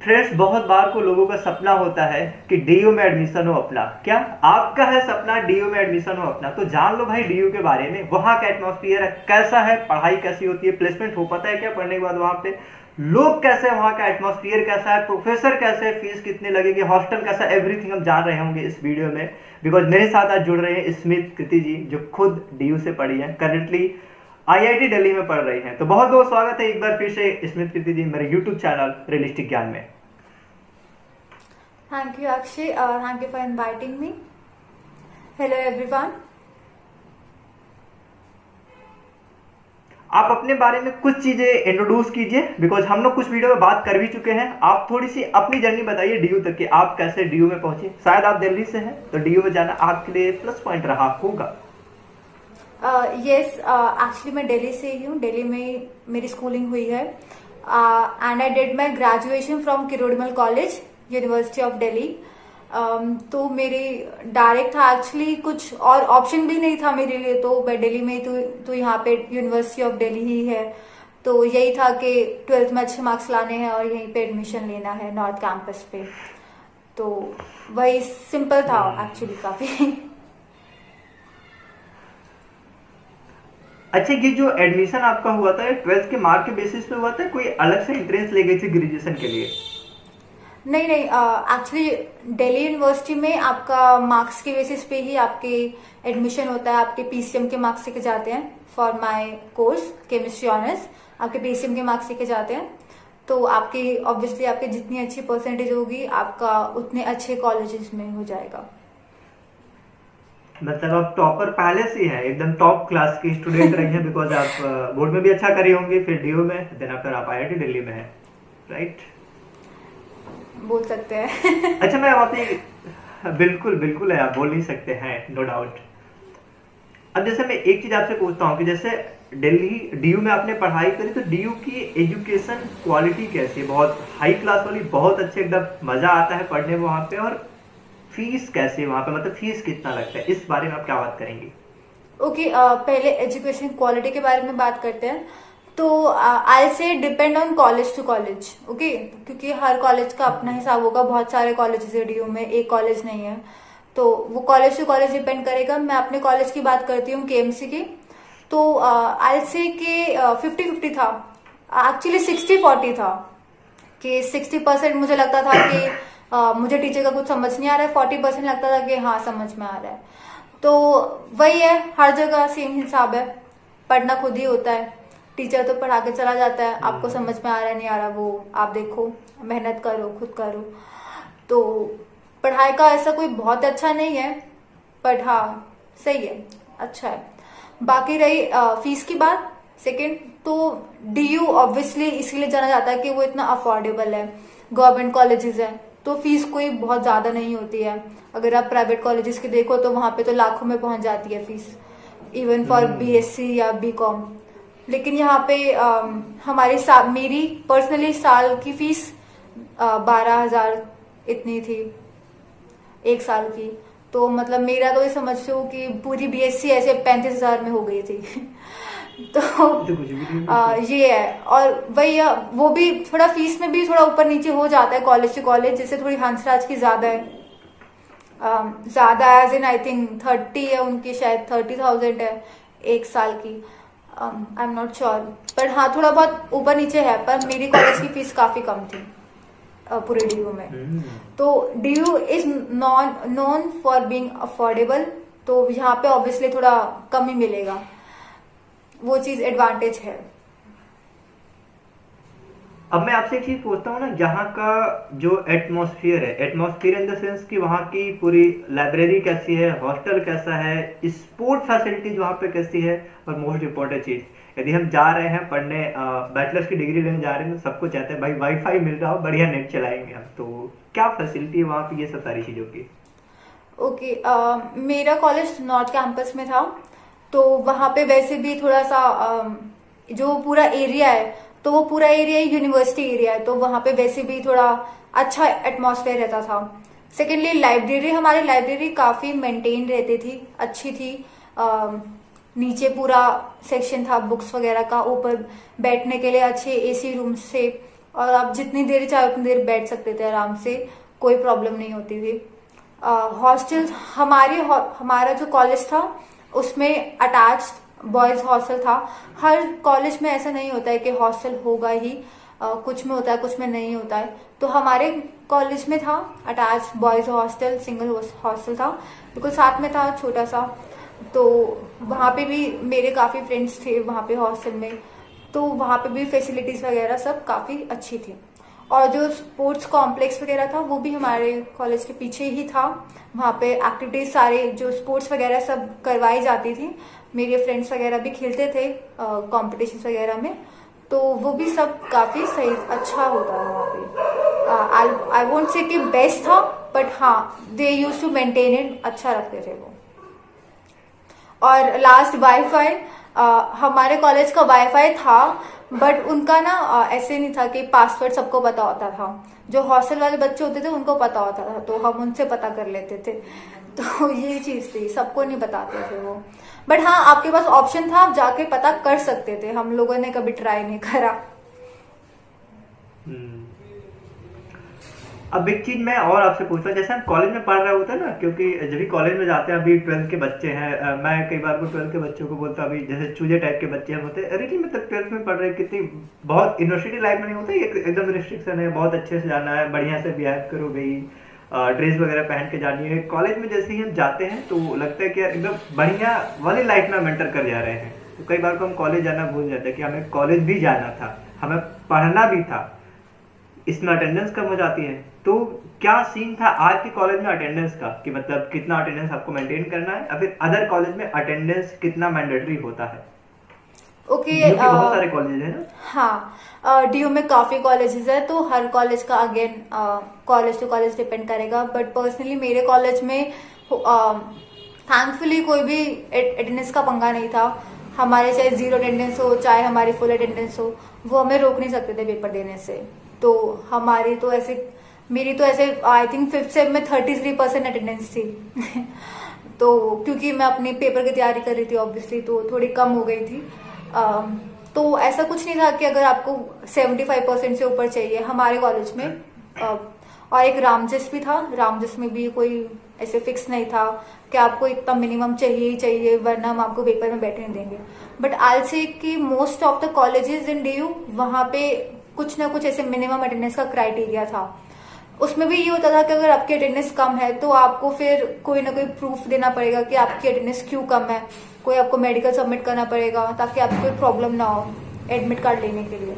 Friends, बहुत बार को लोगों का सपना होता है कि डीयू में एडमिशन हो अपना। क्या आपका है सपना डीयू में एडमिशन हो अपना? तो जान लो भाई डीयू के बारे में, वहाँ का एटमॉस्फेयर कैसा है, पढ़ाई कैसी होती है, प्लेसमेंट हो पता है क्या पढ़ने के बाद वहाँ पे, लोग कैसे, वहाँ का एटमॉस्फेयर कैसा है, प्रोफेसर कैसे, फीस कितनी लगेगी, हॉस्टल कैसा, एवरीथिंग हम जान रहे होंगे इस वीडियो में। बिकॉज मेरे साथ आज जुड़ रहे हैं स्मित कृति जी, जो खुद डीयू से पढ़ी है, करेंटली आईआईटी दिल्ली में पढ़ रही हैं। तो बहुत बहुत स्वागत है एक बार फिर से स्मित कृति जी मेरे यूट्यूब चैनल रियलिस्टिक ज्ञान में। Thank you, Akshay. Thank you for inviting me. Hello, everyone. आप अपने बारे में कुछ चीजें इंट्रोड्यूस कीजिए, बिकॉज हम लोग कुछ वीडियो में बात कर भी चुके हैं। आप थोड़ी सी अपनी जर्नी बताइए डीयू तक कि आप कैसे डीयू में पहुंचे। शायद आप दिल्ली से हैं तो डीयू में जाना आपके लिए प्लस पॉइंट रहा होगा। Yes, actually मैं दिल्ली से ही हूँ। दिल्ली में मेरी स्कूलिंग हुई है and I did my graduation from Kirorimal college, university of Delhi. तो मेरे डायरेक्ट था, एक्चुअली कुछ और ऑप्शन भी नहीं था मेरे लिए। तो मैं दिल्ली में तो यहाँ पे यूनिवर्सिटी ऑफ दिल्ली ही है, तो यही था कि 12th में अच्छे मार्क्स लाने हैं और यहीं पे एडमिशन लेना है नॉर्थ कैंपस पे। तो वही सिंपल था एक्चुअली काफी। अच्छा, ये जो एडमिशन आपका हुआ था 12th के मार्क के बेसिस पे हुआ था, कोई अलग से एंट्रेंस ले गई थी ग्रेजुएशन के लिए? नहीं, एक्चुअली दिल्ली यूनिवर्सिटी में आपका मार्क्स के बेसिस पे ही आपके एडमिशन होता है। आपके पीसीएम के मार्क्स लेके जाते हैं for my course chemistry honours. आपके पीसीएम के मार्क्स लेके जाते हैं, तो आपकी ऑब्वियसली आपकी जितनी अच्छी परसेंटेज होगी आपका उतने अच्छे कॉलेजेस में हो जाएगा। मतलब आप टॉपर पहले से ही है, एकदम टॉप क्लास की स्टूडेंट रही हैं, बिकॉज आप बोर्ड में भी अच्छा करी होंगी, फिर डीयू में, देन आफ्टर आप आईआईटी दिल्ली में है, राइट? बोल सकते हैं। अच्छा, मैं आपसे बिल्कुल बिल्कुल है, आप बोल नहीं सकते हैं, नो डाउट। अब जैसे मैं एक चीज आपसे पूछता हूँ कि जैसे दिल्ली डीयू में आपने पढ़ाई करी, तो डीयू की एजुकेशन क्वालिटी कैसी है? बहुत हाई क्लास वाली, बहुत अच्छे, एकदम मजा आता है पढ़ने में वहाँ पे? और फीस कैसी है वहाँ पे, मतलब फीस कितना लगता है, इस बारे में आप क्या बात करेंगी? ओके, पहले एजुकेशन क्वालिटी के बारे में बात करते हैं। तो I say depend on college to college, okay, क्योंकि हर कॉलेज का अपना हिसाब होगा। बहुत सारे कॉलेजेस है डीयू में, एक कॉलेज नहीं है, तो वो कॉलेज टू कॉलेज डिपेंड करेगा। मैं अपने कॉलेज की बात करती हूँ, केएमसी की। तो आई से के 50-50 था, एक्चुअली 60-40 था, कि 60% मुझे लगता था कि मुझे टीचर का कुछ समझ नहीं आ रहा है, 40% लगता था कि हाँ समझ में आ रहा है। तो वही है, हर जगह सेम हिसाब है, पढ़ना खुद ही होता है। टीचर तो पढ़ा के चला जाता है, आपको समझ में आ रहा है नहीं आ रहा वो आप देखो, मेहनत करो, खुद करो। तो पढ़ाई का ऐसा कोई बहुत अच्छा नहीं है, बट हाँ सही है, अच्छा है। बाकी रही फीस की बात सेकेंड, तो डीयू ऑब्वियसली इसलिए जाना जाता है कि वो इतना अफोर्डेबल है, गवर्नमेंट कॉलेजेस है, तो फीस कोई बहुत ज्यादा नहीं होती है। अगर आप प्राइवेट कॉलेजेस के देखो तो वहां पे तो लाखों में पहुंच जाती है फीस, इवन फॉर बीएससी या बीकॉम। लेकिन यहाँ पे मेरी पर्सनली साल की फीस 12,000 इतनी थी, एक साल की। तो मतलब मेरा तो ये समझते हो कि पूरी बीएससी ऐसे 35,000 में हो गई थी। तो ये है। और वही वो भी थोड़ा फीस में भी थोड़ा ऊपर नीचे हो जाता है कॉलेज से कॉलेज, जैसे थोड़ी हंसराज की ज्यादा है, ज्यादा एज इन आई थिंक 30 है उनकी, शायद 30,000 है एक साल की, आई एम नॉट श्योर, पर हाँ थोड़ा बहुत ऊपर नीचे है। पर मेरी कॉलेज की फीस काफी कम थी पूरे डीयू में। तो DU is non for being affordable, तो यहाँ पे ऑब्वियसली थोड़ा कम ही मिलेगा, वो चीज एडवांटेज है। अब मैं आपसे एक चीज पूछता हूँ ना, यहाँ का जो एटमॉस्फेयर है, एटमॉस्फेयर इन द सेंस कि वहाँ की पूरी लाइब्रेरी कैसी है, हॉस्टल कैसा है, स्पोर्ट फैसिलिटीज वहाँ पे कैसी है, और मोस्ट इम्पोर्टेंट चीज, यदि हम जा रहे हैं पढ़ने, बैचलर्स की डिग्री लेने जा रहे हैं, तो सबको चाहते हैं भाई वाईफाई मिल रहा हो, बढ़िया नेट चलाएंगे हम, तो क्या फैसिलिटी है वहाँ पे, ये सब सारी चीजों की? ओके, मेरा कॉलेज नॉर्थ कैंपस में था, तो वहां पे वैसे भी थोड़ा सा जो पूरा एरिया है, तो वो पूरा एरिया यूनिवर्सिटी एरिया है, तो वहां पे वैसे भी थोड़ा अच्छा एटमॉस्फेयर रहता था। सेकेंडली लाइब्रेरी, हमारी लाइब्रेरी काफी मेंटेन रहती थी, अच्छी थी। नीचे पूरा सेक्शन था बुक्स वगैरह का, ऊपर बैठने के लिए अच्छे एसी रूम्स थे, और आप जितनी देर चाहे उतनी देर बैठ सकते थे आराम से, कोई प्रॉब्लम नहीं होती थी। हॉस्टल हमारा जो कॉलेज था उसमें अटैच बॉयज हॉस्टल था। हर कॉलेज में ऐसा नहीं होता है कि हॉस्टल होगा ही, कुछ में होता है कुछ में नहीं होता है। तो हमारे कॉलेज में था attach boys hostel, single hostel था, बिल्कुल साथ में था, छोटा सा। तो वहाँ पे भी मेरे काफ़ी फ्रेंड्स थे वहाँ पे हॉस्टल में, तो वहाँ पे भी फैसिलिटीज़ वगैरह सब काफ़ी अच्छी थी। और जो स्पोर्ट्स कॉम्प्लेक्स वगैरह था वो भी हमारे कॉलेज के पीछे ही था। वहाँ पे एक्टिविटीज सारे जो स्पोर्ट्स वगैरह सब करवाई जाती थी, मेरे फ्रेंड्स वगैरह भी खेलते थे कॉम्पिटिशन वगैरह में, तो वो भी सब काफ़ी सही अच्छा होता है वहाँ पे। आई वोंट से कि बेस्ट था, बट हाँ दे यूज टू मेंटेन इट, अच्छा रखते थे वो। और लास्ट वाईफाई, हमारे कॉलेज का वाईफाई था, बट उनका ना ऐसे नहीं था कि पासवर्ड सबको पता होता था। जो हॉस्टल वाले बच्चे होते थे उनको पता होता था, तो हम उनसे पता कर लेते थे। तो ये चीज थी, सबको नहीं बताते थे वो। बट हाँ, आपके पास ऑप्शन था, आप जाके पता कर सकते थे। हम लोगों ने कभी ट्राई नहीं करा। अब एक चीज मैं और आपसे पूछता हूँ, जैसे हम कॉलेज में पढ़ रहे होते हैं ना, क्योंकि जब भी कॉलेज में जाते हैं, अभी 12th के बच्चे हैं, मैं कई बार को 12th के बच्चों को बोलता हूँ, अभी जैसे चूजे टाइप के बच्चे हम होते हैं, अरे जी मतलब 12th में पढ़ रहे हैं, कितनी बहुत यूनिवर्सिटी लाइफ में नहीं होता, एकदम रिस्ट्रिक्शन है, बहुत अच्छे से जाना है, बढ़िया से बिहेव करो गई, ड्रेस वगैरह पहन के जानी है। कॉलेज में जैसे ही हम जाते हैं तो लगता है कि यार एकदम बढ़िया वाली लाइफ में हम एंटर कर जा रहे हैं। तो कई बार को हम कॉलेज जाना भूल जाते हैं कि हमें कॉलेज भी जाना था, हमें पढ़ना भी था, इसमें अटेंडेंस कम हो जाती है। तो क्या सीन था आज के कॉलेज में अटेंडेंस का, कि मतलब कितना अटेंडेंस आपको मेंटेन करना है, या फिर अदर कॉलेज में अटेंडेंस कितना मैंडेटरी होता है? ओके, डीयू के बहुत सारे कॉलेज हैं ना। हाँ, डीयू में काफी कॉलेजेस है, तो हर कॉलेज का again college to college depend करेगा। बट पर्सनली मेरे कॉलेज में थैंकफुली कोई भी अटेंडेंस का पंगा नहीं था। हमारे चाहे 0 अटेंडेंस हो चाहे हमारी फुल अटेंडेंस हो, वो हमें रोक नहीं सकते थे पेपर देने से। तो हमारी तो ऐसे, मेरी तो ऐसे आई थिंक 5th सेम में 33% अटेंडेंस थी। तो क्योंकि मैं अपने पेपर की तैयारी कर रही थी ऑब्वियसली, तो थोड़ी कम हो गई थी। तो ऐसा कुछ नहीं था कि अगर आपको 75% से ऊपर चाहिए हमारे कॉलेज में। और एक रामजस भी था, रामजस में भी कोई ऐसे फिक्स नहीं था कि आपको इतना मिनिमम चाहिए ही चाहिए, वरना हम आपको पेपर में बैठने देंगे। बट आई से कि most of the colleges in DU, वहाँ पे कुछ ना कुछ ऐसे मिनिमम अटेंडेंस का क्राइटेरिया था। उसमें भी ये होता था कि अगर आपकी अटेंडेंस कम है तो आपको फिर कोई ना कोई प्रूफ देना पड़ेगा कि आपकी अटेंडेंस क्यों कम है। कोई आपको मेडिकल सबमिट करना पड़ेगा ताकि आपको कोई प्रॉब्लम ना हो एडमिट कार्ड लेने के लिए।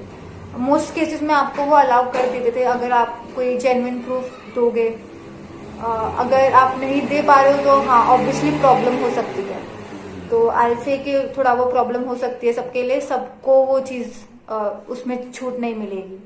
मोस्ट केसेस में आपको वो अलाउ कर देते थे अगर आप कोई जेन्युइन प्रूफ दोगे। अगर आप नहीं दे पा रहे हो तो हाँ ऑब्वियसली प्रॉब्लम हो सकती है। तो आई से कि थोड़ा वो प्रॉब्लम हो सकती है सबके लिए, सबको वो चीज उसमें छूट नहीं मिलेगी।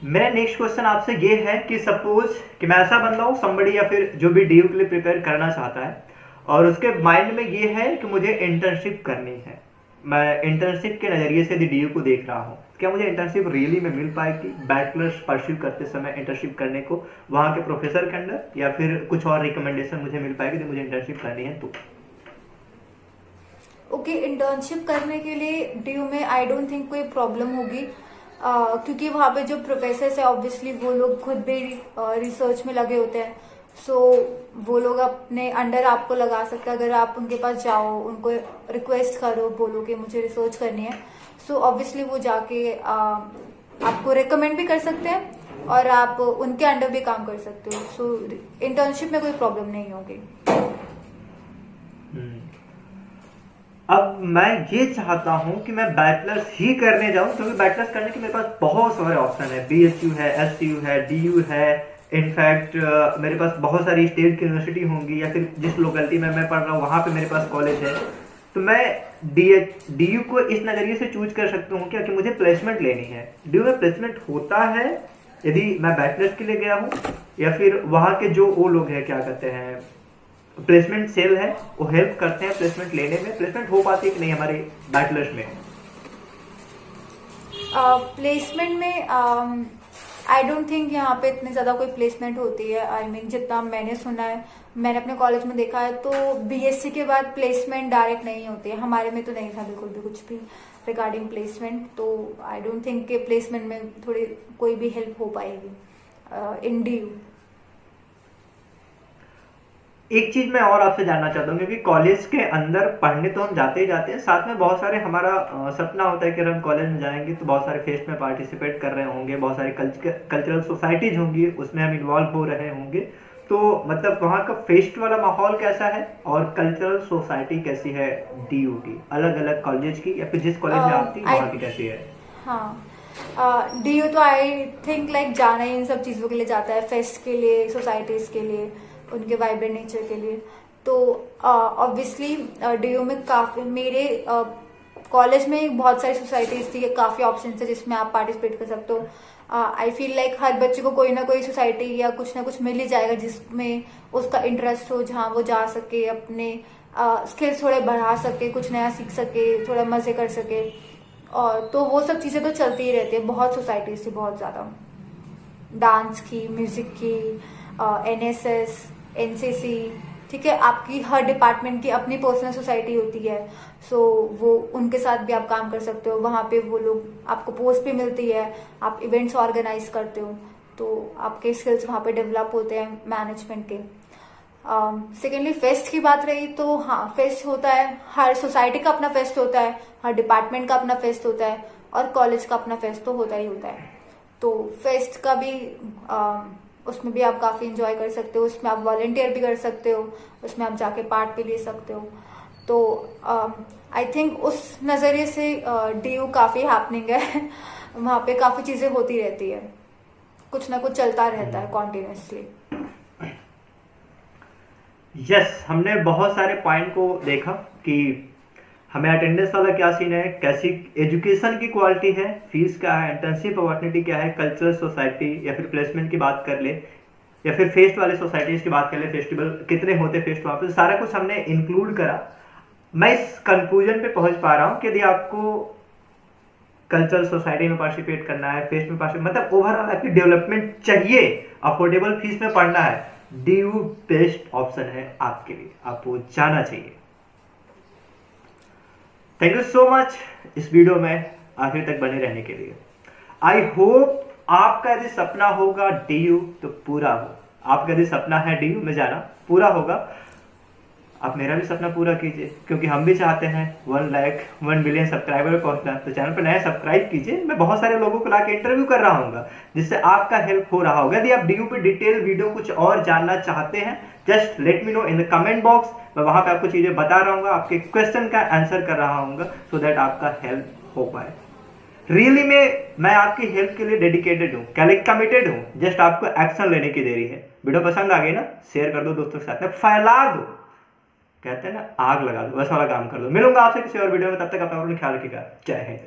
मेरा नेक्स्ट क्वेश्चन आपसे ये है कि सपोज कि मैं ऐसा बंदा हूँ, समबडी या फिर जो भी डीयू के लिए प्रिपेयर करना चाहता है, और उसके माइंड में ये है कि मुझे इंटर्नशिप करनी है, मैं इंटर्नशिप के नज़रिए से डीयू को देख रहा हूँ, क्या मुझे इंटर्नशिप रियली में मिल पाएगी बैचलर्स परस्यू करते समय इंटर्नशिप करने को वहाँ के प्रोफेसर के अंडर, या फिर कुछ और रिकमेंडेशन मुझे मिल पाएगी जो मुझे इंटर्नशिप करनी है? तो ओके, इंटर्नशिप करने के लिए डीयू में आई डोंट थिंक कोई प्रॉब्लम होगी, क्योंकि वहाँ पे जो प्रोफेसर है ऑब्वियसली वो लोग खुद भी रिसर्च में लगे होते हैं। सो वो लोग अपने अंडर आपको लगा सकते हैं। अगर आप उनके पास जाओ, उनको रिक्वेस्ट करो, बोलो कि मुझे रिसर्च करनी है, सो ऑब्वियसली वो जाके आपको रिकमेंड भी कर सकते हैं और आप उनके अंडर भी काम कर सकते हो। सो इंटर्नशिप में कोई प्रॉब्लम नहीं होगी। अब मैं ये चाहता हूँ कि मैं बैचलर्स ही करने जाऊँ, क्योंकि बैचलर्स करने के मेरे पास बहुत सारे ऑप्शन है, बीएचयू है, एसयू है, डीयू है, इनफैक्ट मेरे पास बहुत सारी स्टेट की यूनिवर्सिटी होंगी, या फिर जिस लोकेलिटी में मैं पढ़ रहा हूँ वहाँ पे मेरे पास कॉलेज है। तो मैं डीयू को इस नज़रिए से चूज कर सकता हूँ क्या कि मुझे प्लेसमेंट लेनी है। डीयू में प्लेसमेंट होता है यदि मैं बैचलर्स के लिए गया हूँ, या फिर वहाँ के जो वो लोग हैं क्या कहते हैं प्लेसमेंट सेल है, वो हेल्प करते हैं प्लेसमेंट लेने में? प्लेसमेंट हो पाती है कि नहीं हमारे बैचलर्स में? प्लेसमेंट में आई डोंट थिंक यहाँ पे इतनी ज़्यादा कोई प्लेसमेंट होती है। आई मीन जितना मैंने सुना है, मैंने अपने कॉलेज में देखा है, तो बीएससी के बाद प्लेसमेंट डायरेक्ट नहीं होती है। हमारे में तो नहीं था बिल्कुल भी कुछ भी। रिगार्डिंग प्लेसमेंट, तो आई डोंट थिंक कि प्लेसमेंट में थोड़ी कोई भी हेल्प हो पाएगी इन DU। एक चीज मैं और आपसे जानना चाहता हूँ, क्योंकि कॉलेज के अंदर पढ़ने तो हम जाते ही जाते हैं, साथ में बहुत सारे हमारा सपना होता है कि अगर हम कॉलेज में जाएंगे तो बहुत सारे फेस्ट में पार्टिसिपेट कर रहे होंगे, बहुत सारी कल्चरल सोसाइटीज होंगी, उसमें हम इन्वॉल्व हो रहे होंगे। तो मतलब वहाँ का फेस्ट वाला माहौल कैसा है और कल्चरल सोसाइटी कैसी है DU की, अलग अलग कॉलेज की, या फिर जिस कॉलेज में आप थी वहाँ की कैसी है? हाँ, DU तो आई थिंक लाइक जाना ही इन सब चीज़ों के लिए जाता है, फेस्ट के लिए, सोसाइटीज़ के लिए, उनके वाइब्रेंट नेचर के लिए। तो ऑब्वियसली DU में काफ़ी मेरे कॉलेज में बहुत सारी सोसाइटीज़ थी, काफ़ी ऑप्शन थे जिसमें आप पार्टिसिपेट कर सकते हो। आई फील लाइक हर बच्चे को कोई ना कोई सोसाइटी या कुछ ना कुछ मिल ही जाएगा जिसमें उसका इंटरेस्ट हो, जहाँ वो जा सके, अपने स्किल्स थोड़े बढ़ा सके, कुछ नया सीख सके, थोड़ा मज़े कर सके। और तो वो सब चीज़ें तो चलती ही रहती है। बहुत सोसाइटीज़ थी, बहुत ज़्यादा, डांस की, म्यूज़िक की, NSS, NCC, ठीक है, आपकी हर डिपार्टमेंट की अपनी पर्सनल सोसाइटी होती है। सो वो उनके साथ भी आप काम कर सकते हो, वहाँ पे वो लोग आपको पोस्ट भी मिलती है, आप इवेंट्स ऑर्गेनाइज करते हो, तो आपके स्किल्स वहाँ पे डेवलप होते हैं मैनेजमेंट के। सेकेंडली फेस्ट की बात रही तो हाँ, फेस्ट होता है, हर सोसाइटी का अपना फेस्ट होता है, हर डिपार्टमेंट का अपना फेस्ट होता है, और कॉलेज का अपना फेस्ट तो होता ही होता है। तो फेस्ट का भी उसमें भी आप काफ़ी इंजॉय कर सकते हो, उसमें आप वॉलेंटियर भी कर सकते हो, उसमें आप जाके पार्ट भी ले सकते हो। तो आई थिंक उस नज़रिए से DU काफ़ी हैपनिंग है वहाँ पे काफ़ी चीज़ें होती रहती है, कुछ ना कुछ चलता रहता है कॉन्टिन्यूसली। यस, हमने बहुत सारे पॉइंट को देखा कि हमें अटेंडेंस वाला क्या सीन है, कैसी एजुकेशन की क्वालिटी है, फीस क्या है, इंटर्नशिप अपॉर्चुनिटी क्या है, कल्चरल सोसाइटी, या फिर प्लेसमेंट की बात कर ले, या फिर फेस्ट वाले सोसाइटीज की बात कर ले, फेस्टिवल कितने होते फेस्ट वहाँ पे, सारा कुछ हमने इंक्लूड करा। मैं इस कंक्लूजन पे पहुंच पा रहा हूँ कि यदि आपको कल्चरल सोसाइटी में पार्टिसिपेट करना है, फेस्ट में पार्टिसिपेट, मतलब ओवरऑल आपकी डेवलपमेंट चाहिए, अफोर्डेबल फीस में पढ़ना है, DU बेस्ट ऑप्शन है आपके लिए, आपको जाना चाहिए। थैंक यू सो मच इस वीडियो में आखिर तक बने रहने के लिए। आई होप आपका यदि सपना होगा DU तो पूरा हो, आपका यदि सपना है DU में जाना पूरा होगा। आप मेरा भी सपना पूरा कीजिए, क्योंकि हम भी चाहते हैं 1 मिलियन सब्सक्राइबर पर पहुंचना। तो चैनल पर नया सब्सक्राइब कीजिए, मैं बहुत सारे लोगों को लाके इंटरव्यू कर रहा हूँ जिससे आपका हेल्प हो रहा होगा। यदि आप DU पे डिटेल वीडियो कुछ और जानना चाहते हैं, just let me know in the comment box, मैं वहां पे आपको चीजें बता रहा हूँ, आपके क्वेश्चन का आंसर कर रहा हूँ, सो दैट आपका हेल्प हो पाए। रियली में मैं आपकी हेल्प के लिए डेडिकेटेड हूँ, कमिटेड हूँ, जस्ट आपको एक्शन लेने की देरी है। वीडियो पसंद आ गई ना, शेयर कर दो दोस्तों के साथ में, फैला दो, कहते हैं ना आग लगा दो, वैसा वाला काम कर दो। मिलूंगा आपसे किसी और वीडियो में, तब तक अपना ख्याल रखिएगा। जय हिंद।